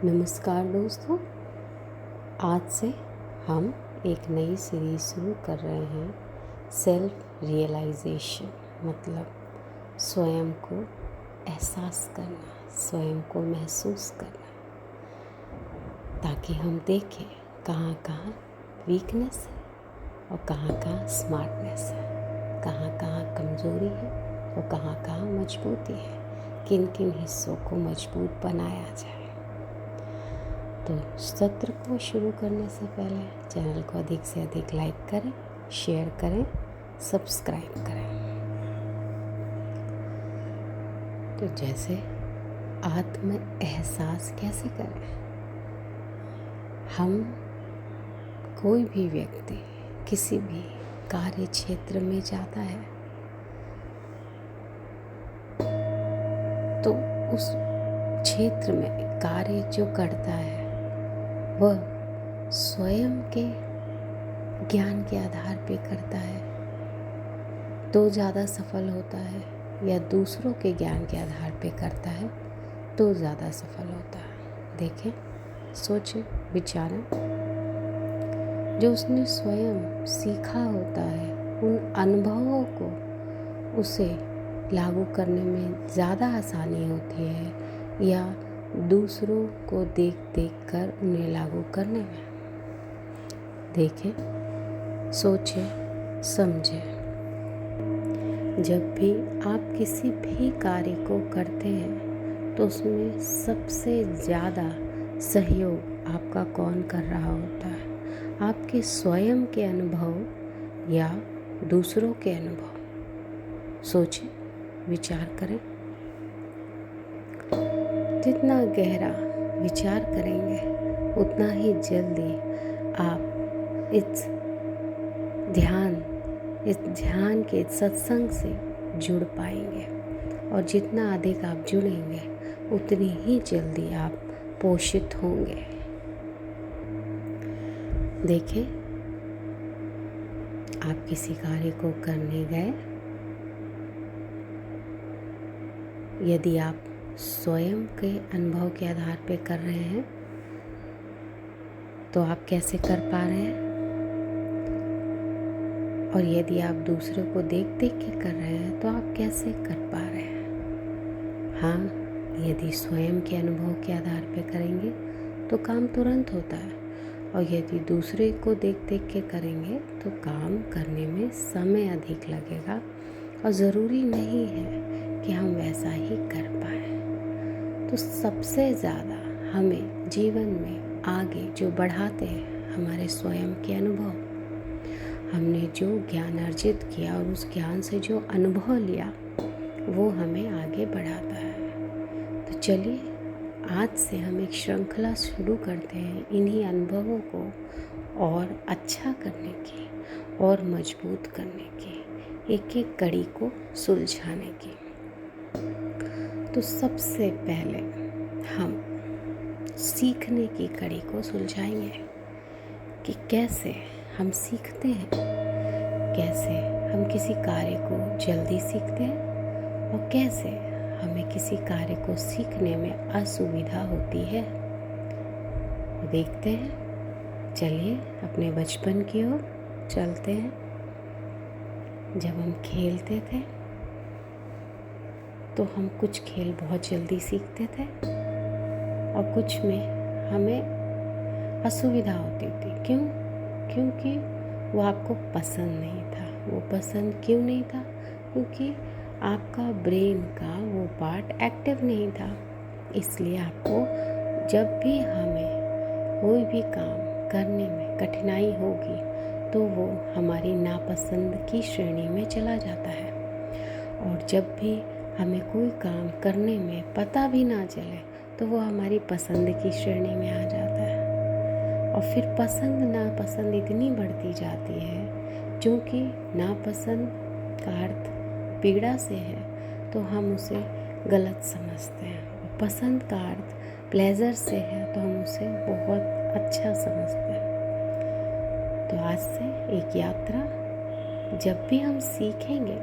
नमस्कार दोस्तों। आज से हम एक नई सीरीज शुरू कर रहे हैं। सेल्फ रियलाइजेशन मतलब स्वयं को एहसास करना, स्वयं को महसूस करना, ताकि हम देखें कहाँ कहाँ वीकनेस है और कहाँ कहाँ स्मार्टनेस है, कहाँ कहाँ कमज़ोरी है और कहाँ कहाँ मजबूती है, किन किन हिस्सों को मजबूत बनाया जाए। तो सत्र को शुरू करने से पहले चैनल को अधिक से अधिक लाइक करें, शेयर करें, सब्सक्राइब करें। तो जैसे आत्म एहसास कैसे करें? हम कोई भी व्यक्ति किसी भी कार्य क्षेत्र में जाता है तो उस क्षेत्र में कार्य जो करता है वह स्वयं के ज्ञान के आधार पे करता है तो ज़्यादा सफल होता है, या दूसरों के ज्ञान के आधार पे करता है तो ज़्यादा सफल होता है। देखें, सोचें, विचारें। जो उसने स्वयं सीखा होता है उन अनुभवों को उसे लागू करने में ज़्यादा आसानी होती है या दूसरों को देख देख कर उन्हें लागू करने में। देखें, सोचें, समझें। जब भी आप किसी भी कार्य को करते हैं तो उसमें सबसे ज़्यादा सहयोग आपका कौन कर रहा होता है? आपके स्वयं के अनुभव या दूसरों के अनुभव? सोचें, विचार करें। जितना गहरा विचार करेंगे उतना ही जल्दी आप इस ध्यान के सत्संग से जुड़ पाएंगे, और जितना अधिक आप जुड़ेंगे उतनी ही जल्दी आप पोषित होंगे। देखें, आप किसी कार्य को करने गए, यदि आप स्वयं के अनुभव के आधार पे कर रहे हैं तो आप कैसे कर पा रहे हैं, और यदि आप दूसरों को देख देख के कर रहे हैं तो आप कैसे कर पा रहे हैं। हाँ, यदि स्वयं के अनुभव के आधार पे करेंगे तो काम तुरंत होता है, और यदि दूसरे को देख देख के करेंगे तो काम करने में समय अधिक लगेगा, और ज़रूरी नहीं है कि हम वैसा ही कर पाए। तो सबसे ज़्यादा हमें जीवन में आगे जो बढ़ाते हैं हमारे स्वयं के अनुभव। हमने जो ज्ञान अर्जित किया और उस ज्ञान से जो अनुभव लिया वो हमें आगे बढ़ाता है। तो चलिए, आज से हम एक श्रृंखला शुरू करते हैं इन्हीं अनुभवों को और अच्छा करने की और मजबूत करने की, एक एक कड़ी को सुलझाने की। तो सबसे पहले हम सीखने की कड़ी को सुलझाएंगे कि कैसे हम सीखते हैं, कैसे हम किसी कार्य को जल्दी सीखते हैं और कैसे हमें किसी कार्य को सीखने में असुविधा होती है। देखते हैं। चलिए अपने बचपन की ओर चलते हैं। जब हम खेलते थे तो हम कुछ खेल बहुत जल्दी सीखते थे और कुछ में हमें असुविधा होती थी। क्यों? क्योंकि वो आपको पसंद नहीं था। वो पसंद क्यों नहीं था? क्योंकि आपका ब्रेन का वो पार्ट एक्टिव नहीं था। इसलिए आपको जब भी हमें कोई भी काम करने में कठिनाई होगी तो वो हमारी नापसंद की श्रेणी में चला जाता है, और जब भी हमें कोई काम करने में पता भी ना चले तो वो हमारी पसंद की श्रेणी में आ जाता है। और फिर पसंद नापसंद इतनी बढ़ती जाती है, जो कि नापसंद का अर्थ पीड़ा से है तो हम उसे गलत समझते हैं, और पसंद का अर्थ प्लेजर से है तो हम उसे बहुत अच्छा समझते हैं। तो आज से एक यात्रा, जब भी हम सीखेंगे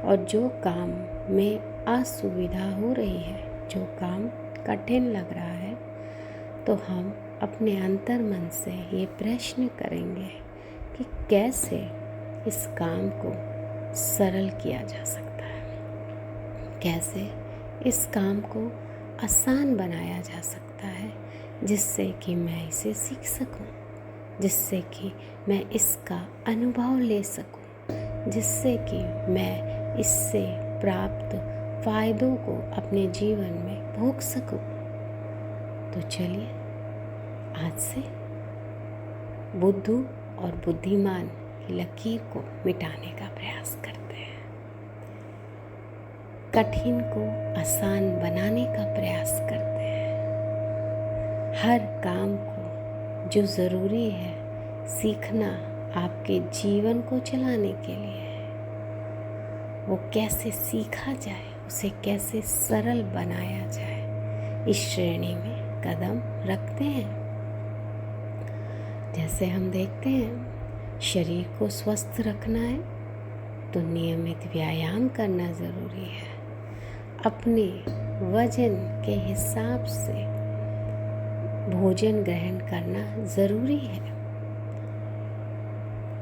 और जो काम में असुविधा हो रही है, जो काम कठिन लग रहा है, तो हम अपने अंतर मन से ये प्रश्न करेंगे कि कैसे इस काम को सरल किया जा सकता है, कैसे इस काम को आसान बनाया जा सकता है, जिससे कि मैं इसे सीख सकूं, जिससे कि मैं इसका अनुभव ले सकूं, जिससे कि मैं इससे प्राप्त फायदों को अपने जीवन में भोग सकूं। तो चलिए आज से बुद्धू और बुद्धिमान की लकीर को मिटाने का प्रयास करते हैं, कठिन को आसान बनाने का प्रयास करते हैं। हर काम को जो ज़रूरी है सीखना आपके जीवन को चलाने के लिए है, वो कैसे सीखा जाए, उसे कैसे सरल बनाया जाए, इस श्रेणी में कदम रखते हैं। जैसे हम देखते हैं शरीर को स्वस्थ रखना है तो नियमित व्यायाम करना ज़रूरी है। अपने वजन के हिसाब से भोजन ग्रहण करना ज़रूरी है।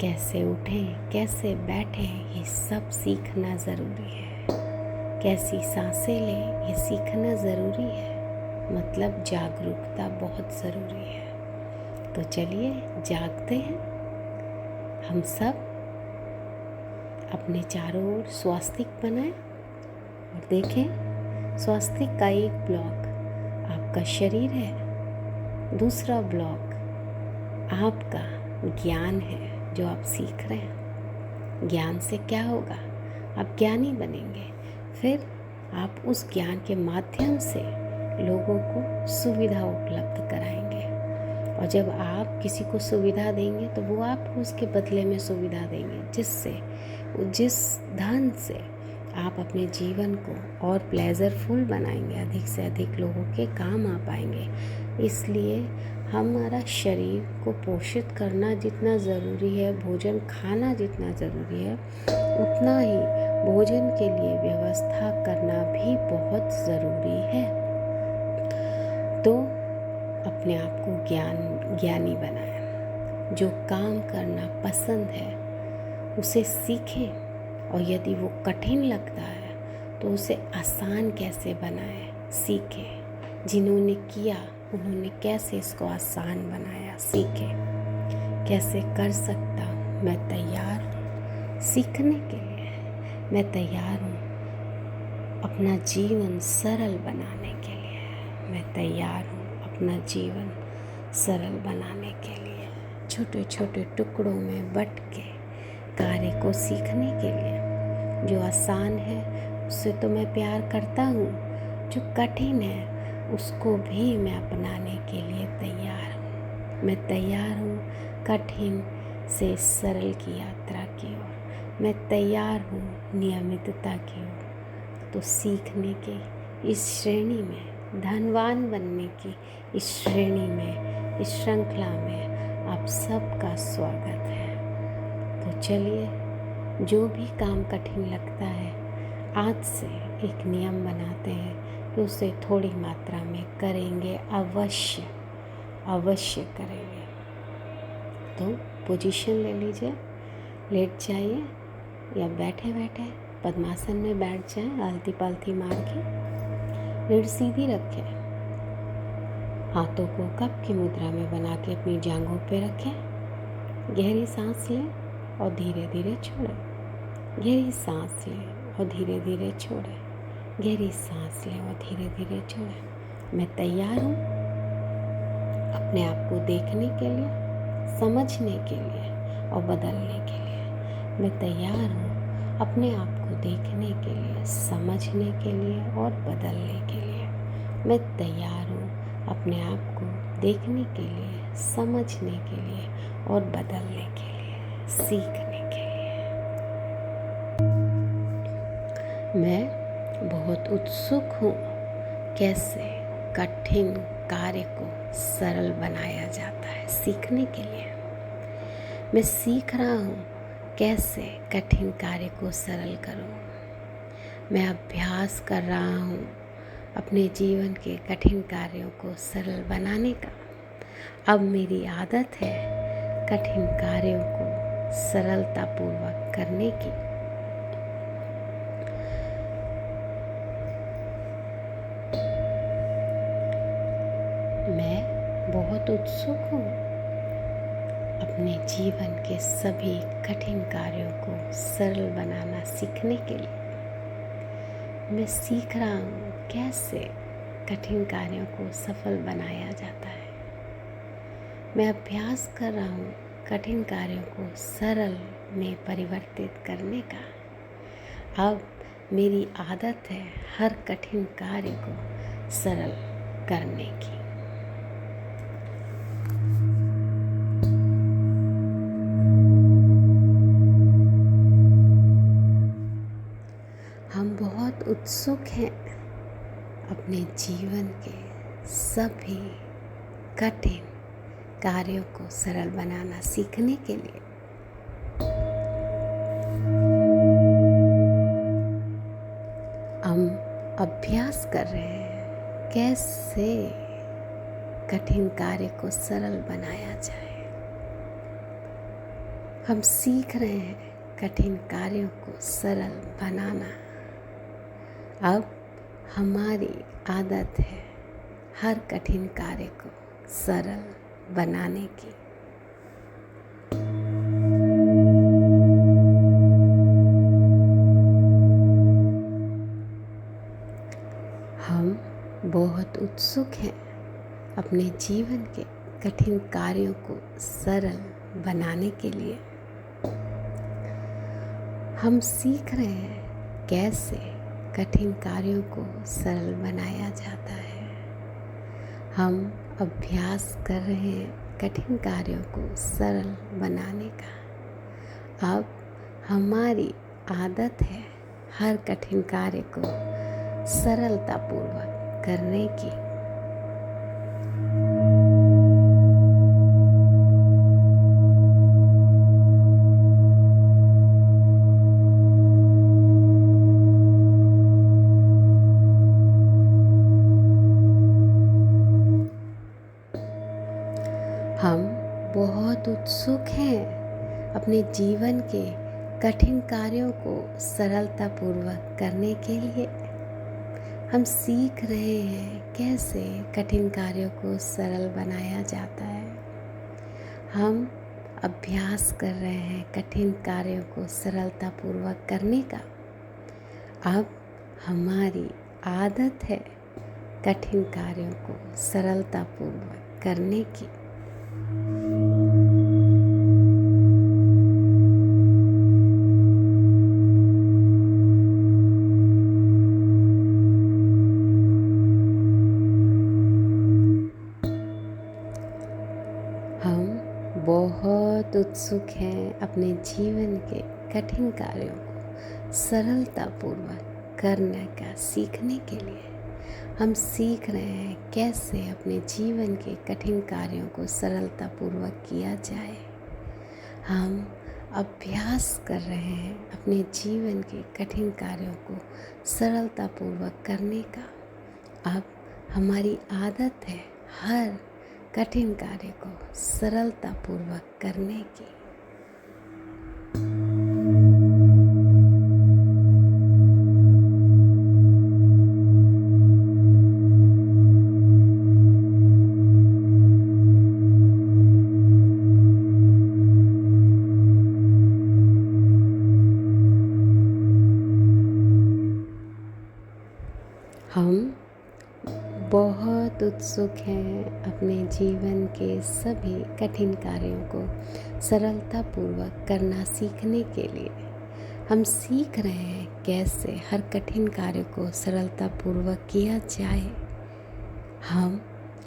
कैसे उठें, कैसे बैठें, ये सब सीखना ज़रूरी है। कैसी सांसें लें, ये सीखना ज़रूरी है। मतलब जागरूकता बहुत ज़रूरी है। तो चलिए जागते हैं हम सब, अपने चारों ओर स्वास्तिक बनाएं और देखें स्वास्तिक का एक ब्लॉक आपका शरीर है, दूसरा ब्लॉक आपका ज्ञान है जो आप सीख रहे हैं। ज्ञान से क्या होगा, आप ज्ञानी बनेंगे, फिर आप उस ज्ञान के माध्यम से लोगों को सुविधा उपलब्ध कराएंगे। और जब आप किसी को सुविधा देंगे तो वो आपको उसके बदले में सुविधा देंगे, जिससे जिस धन से आप अपने जीवन को और प्लेजरफुल बनाएंगे, अधिक से अधिक लोगों के काम आ पाएंगे। इसलिए हमारा शरीर को पोषित करना जितना ज़रूरी है, भोजन खाना जितना ज़रूरी है, उतना ही भोजन के लिए व्यवस्था करना भी बहुत ज़रूरी है। तो अपने आप को ज्ञानी बनाएं। जो काम करना पसंद है उसे सीखें, और यदि वो कठिन लगता है तो उसे आसान कैसे बनाएं सीखें। जिन्होंने किया उन्होंने कैसे इसको आसान बनाया सीखें। कैसे कर सकता हूँ, मैं तैयार हूँ सीखने के लिए, मैं तैयार हूँ अपना जीवन सरल बनाने के लिए, मैं तैयार हूँ अपना जीवन सरल बनाने के लिए। छोटे छोटे टुकड़ों में बट के कार्य को सीखने के लिए। जो आसान है उससे तो मैं प्यार करता हूँ, जो कठिन है उसको भी मैं अपनाने के लिए तैयार हूँ। मैं तैयार हूँ कठिन से सरल की यात्रा की ओर, मैं तैयार हूँ नियमितता की ओर। तो सीखने के इस श्रेणी में, धनवान बनने की इस श्रेणी में, इस श्रृंखला में आप सबका स्वागत है। तो चलिए जो भी काम कठिन लगता है, आज से एक नियम बनाते हैं कि उसे थोड़ी मात्रा में करेंगे, अवश्य करेंगे। तो पोजीशन ले लीजिए, लेट जाइए या बैठे बैठे पद्मासन में बैठ जाएं, आलती पालती मार के। रीढ़ सीधी रखें, हाथों को कप की मुद्रा में बना के अपनी जांघों पे रखें। गहरी सांस लें और धीरे धीरे छोड़ें। गहरी सांस लें और धीरे धीरे छोड़ें। गहरी सांस लें और धीरे धीरे छोड़ें। मैं तैयार हूँ अपने आप को देखने के लिए, समझने के लिए और बदलने के लिए। मैं तैयार हूँ अपने आप को देखने के लिए, समझने के लिए और बदलने के लिए। मैं तैयार हूँ अपने आप को देखने के लिए, समझने के लिए और बदलने के लिए, सीखने के लिए। मैं बहुत उत्सुक हूँ कैसे कठिन कार्य को सरल बनाया जाता है सीखने के लिए। मैं सीख रहा हूँ कैसे कठिन कार्य को सरल करूँ। मैं अभ्यास कर रहा हूँ अपने जीवन के कठिन कार्यों को सरल बनाने का। अब मेरी आदत है कठिन कार्यों को सरलतापूर्वक करने की। मैं बहुत उत्सुक हूँ अपने जीवन के सभी कठिन कार्यों को सरल बनाना सीखने के लिए। मैं सीख रहा हूँ कैसे कठिन कार्यों को सफल बनाया जाता है। मैं अभ्यास कर रहा हूँ कठिन कार्यों को सरल में परिवर्तित करने का। अब मेरी आदत है हर कठिन कार्य को सरल करने की। हम बहुत उत्सुक हैं अपने जीवन के सभी कठिन कार्यों को सरल बनाना सीखने के लिए। हम अभ्यास कर रहे हैं कैसे कठिन कार्य को सरल बनाया जाए। हम सीख रहे हैं कठिन कार्यों को सरल बनाना। अब हमारी आदत है हर कठिन कार्य को सरल बनाने की। हम बहुत उत्सुक हैं अपने जीवन के कठिन कार्यों को सरल बनाने के लिए। हम सीख रहे हैं कैसे कठिन कार्यों को सरल बनाया जाता है। हम अभ्यास कर रहे हैं कठिन कार्यों को सरल बनाने का। अब हमारी आदत है हर कठिन कार्य को सरलतापूर्वक करने की। हम बहुत उत्सुक हैं अपने जीवन के कठिन कार्यों को सरलतापूर्वक करने के लिए। हम सीख रहे हैं कैसे कठिन कार्यों को सरल बनाया जाता है। हम अभ्यास कर रहे हैं कठिन कार्यों को सरलतापूर्वक करने का। अब हमारी आदत है कठिन कार्यों को सरलतापूर्वक करने की। हम बहुत उत्सुक हैं अपने जीवन के कठिन कार्यों को सरलतापूर्वक करने का सीखने के लिए। हम सीख रहे हैं कैसे अपने जीवन के कठिन कार्यों को सरलतापूर्वक किया जाए। हम अभ्यास कर रहे हैं अपने जीवन के कठिन कार्यों को सरलतापूर्वक करने का। अब हमारी आदत है हर कठिन कार्य को सरलतापूर्वक करने की। हम बहुत उत्सुक हैं अपने जीवन के सभी कठिन कार्यों को सरलतापूर्वक करना सीखने के लिए। हम सीख रहे हैं कैसे हर कठिन कार्य को सरलतापूर्वक किया जाए। हम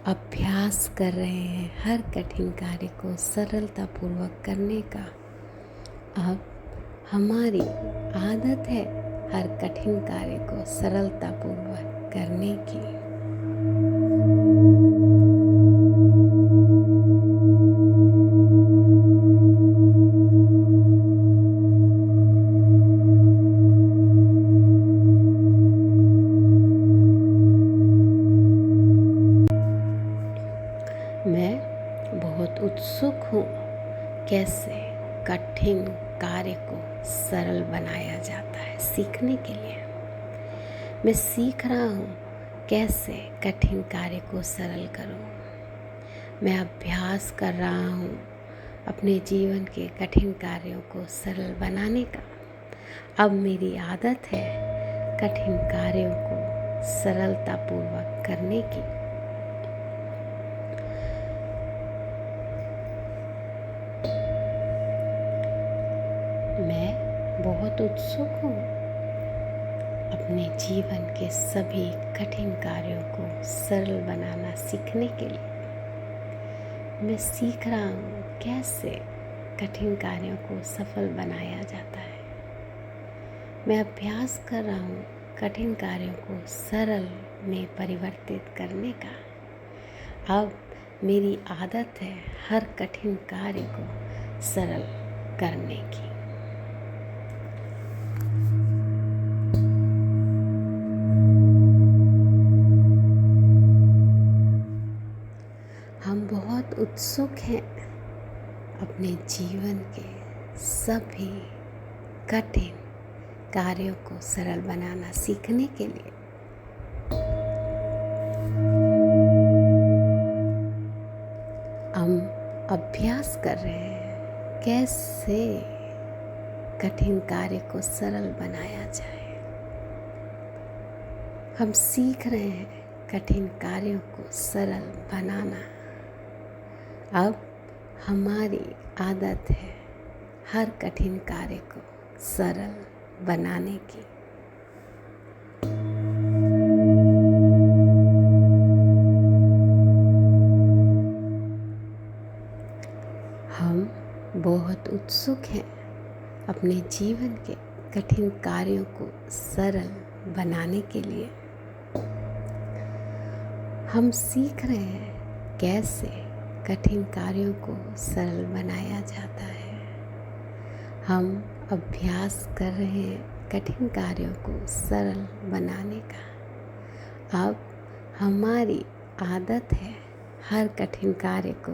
अभ्यास कर रहे हैं हर कठिन कार्य को सरलतापूर्वक करने का। अब हमारी आदत है हर कठिन कार्य को सरलतापूर्वक करने की। उत्सुक हूँ कैसे कठिन कार्य को सरल बनाया जाता है सीखने के लिए। मैं सीख रहा हूँ कैसे कठिन कार्य को सरल करूँ। मैं अभ्यास कर रहा हूँ अपने जीवन के कठिन कार्यों को सरल बनाने का। अब मेरी आदत है कठिन कार्यों को सरलतापूर्वक करने की। मैं बहुत उत्सुक हूँ अपने जीवन के सभी कठिन कार्यों को सरल बनाना सीखने के लिए। मैं सीख रहा हूँ कैसे कठिन कार्यों को सफल बनाया जाता है। मैं अभ्यास कर रहा हूँ कठिन कार्यों को सरल में परिवर्तित करने का। अब मेरी आदत है हर कठिन कार्य को सरल करने की। हम बहुत उत्सुक हैं अपने जीवन के सभी कठिन कार्यों को सरल बनाना सीखने के लिए। हम अभ्यास कर रहे हैं कैसे कठिन कार्य को सरल बनाया जाए। हम सीख रहे हैं कठिन कार्यों को सरल बनाना। अब हमारी आदत है हर कठिन कार्य को सरल बनाने की। हम बहुत उत्सुक हैं अपने जीवन के कठिन कार्यों को सरल बनाने के लिए। हम सीख रहे हैं कैसे कठिन कार्यों को सरल बनाया जाता है। हम अभ्यास कर रहे हैं कठिन कार्यों को सरल बनाने का। अब हमारी आदत है हर कठिन कार्य को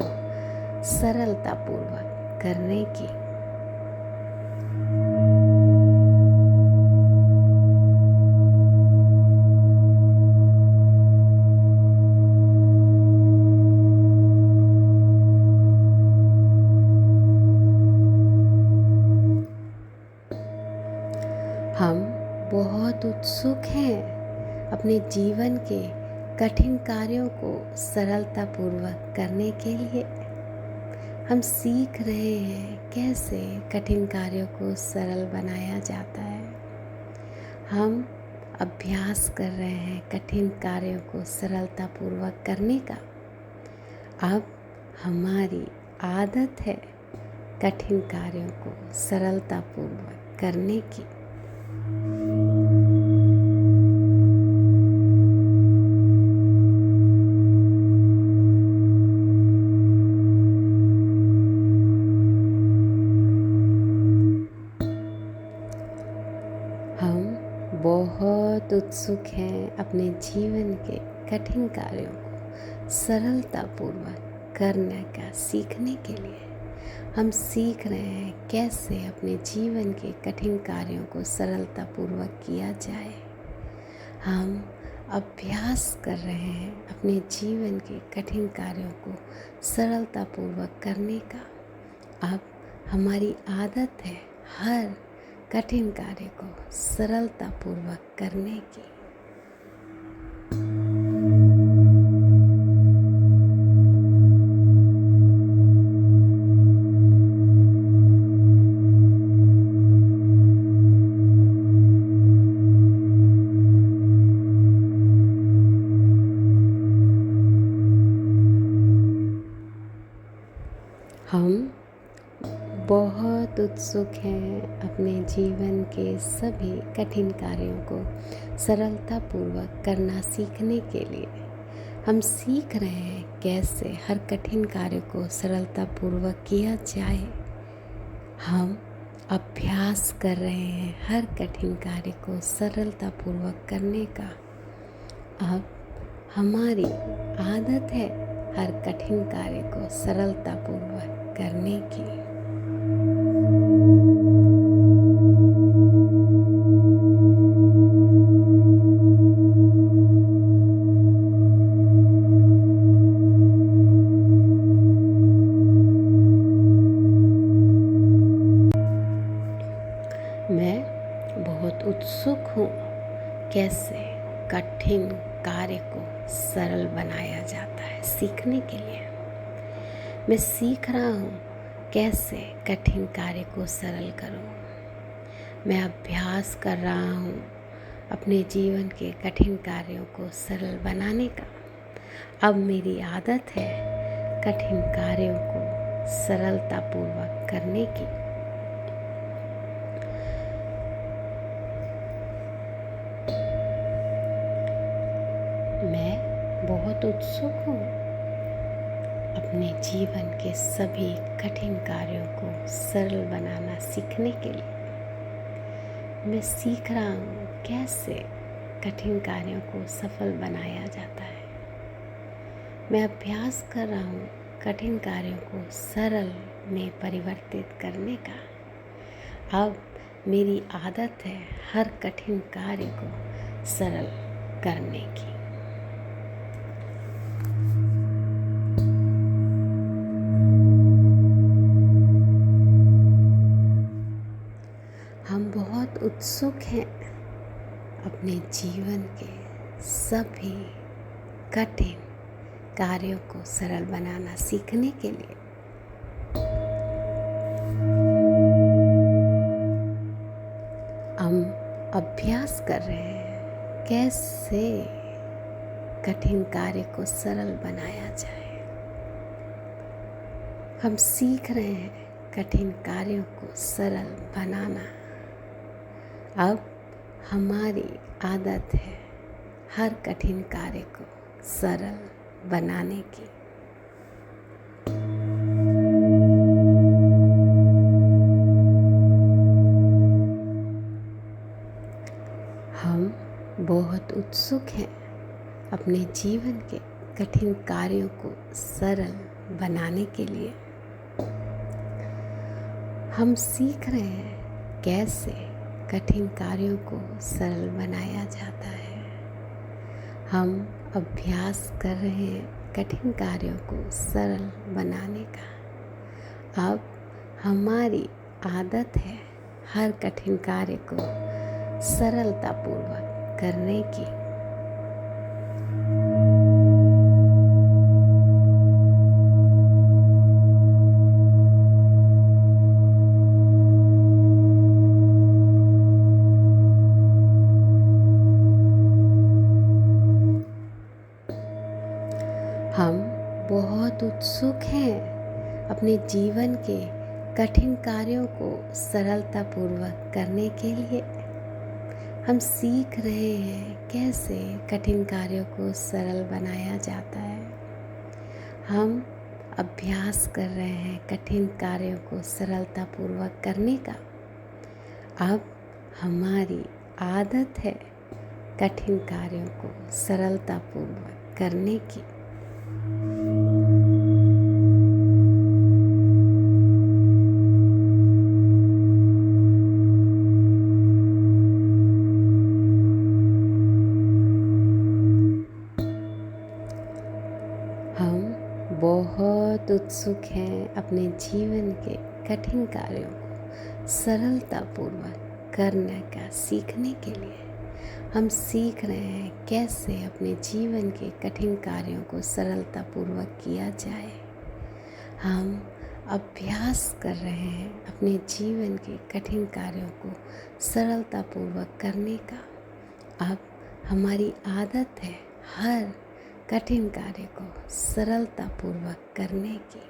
सरलतापूर्वक करने की। हम बहुत उत्सुक हैं अपने जीवन के कठिन कार्यों को सरलतापूर्वक करने के लिए। हम सीख रहे हैं कैसे कठिन कार्यों को सरल बनाया जाता है। हम अभ्यास कर रहे हैं कठिन कार्यों को सरलतापूर्वक करने का। अब हमारी आदत है कठिन कार्यों को सरलतापूर्वक करने की। हम बहुत उत्सुक हैं अपने जीवन के कठिन कार्यों को सरलतापूर्वक करने का सीखने के लिए। हम सीख रहे हैं कैसे अपने जीवन के कठिन कार्यों को सरलतापूर्वक किया जाए। हम अभ्यास कर रहे हैं अपने जीवन के कठिन कार्यों को सरलतापूर्वक करने का। अब हमारी आदत है हर कठिन कार्य को सरलतापूर्वक करने की। हम बहुत उत्सुक हैं अपने जीवन के सभी कठिन कार्यों को सरलतापूर्वक करना सीखने के लिए। हम सीख रहे हैं कैसे हर कठिन कार्य को सरलतापूर्वक किया जाए। हम अभ्यास कर रहे हैं हर कठिन कार्य को सरलतापूर्वक करने का। अब हमारी आदत है हर कठिन कार्य को सरलतापूर्वक करने की। मैं बहुत उत्सुक हूँ कैसे कठिन कार्य को सरल बनाया जाता है सीखने के लिए। मैं सीख रहा हूँ कैसे कठिन कार्य को सरल करूँ। मैं अभ्यास कर रहा हूँ अपने जीवन के कठिन कार्यों को सरल बनाने का। अब मेरी आदत है कठिन कार्यों को सरलतापूर्वक करने की। मैं बहुत उत्सुक हूँ अपने जीवन के सभी कठिन कार्यों को सरल बनाना सीखने के लिए। मैं सीख रहा हूँ कैसे कठिन कार्यों को सफल बनाया जाता है। मैं अभ्यास कर रहा हूँ कठिन कार्यों को सरल में परिवर्तित करने का। अब मेरी आदत है हर कठिन कार्य को सरल करने की। हम बहुत उत्सुक हैं अपने जीवन के सभी कठिन कार्यों को सरल बनाना सीखने के लिए। हम अभ्यास कर रहे हैं कैसे कठिन कार्य को सरल बनाया जाए। हम सीख रहे हैं कठिन कार्यों को सरल बनाना। अब हमारी आदत है हर कठिन कार्य को सरल बनाने की। हम बहुत उत्सुक हैं अपने जीवन के कठिन कार्यों को सरल बनाने के लिए। हम सीख रहे हैं कैसे कठिन कार्यों को सरल बनाया जाता है। हम अभ्यास कर रहे हैं कठिन कार्यों को सरल बनाने का। अब हमारी आदत है हर कठिन कार्य को सरलतापूर्वक करने की। हम बहुत उत्सुक हैं अपने जीवन के कठिन कार्यों को सरलतापूर्वक करने के लिए। हम सीख रहे हैं कैसे कठिन कार्यों को सरल बनाया जाता है। हम अभ्यास कर रहे हैं कठिन कार्यों को सरलतापूर्वक करने का। अब हमारी आदत है कठिन कार्यों को सरलतापूर्वक करने की। हम बहुत उत्सुक हैं अपने जीवन के कठिन कार्यों को सरलतापूर्वक करने का सीखने के लिए। हम सीख रहे हैं कैसे अपने जीवन के कठिन कार्यों को सरलतापूर्वक किया जाए। हम अभ्यास कर रहे हैं अपने जीवन के कठिन कार्यों को सरलतापूर्वक करने का। अब हमारी आदत है हर कठिन कार्य को सरलतापूर्वक करने की।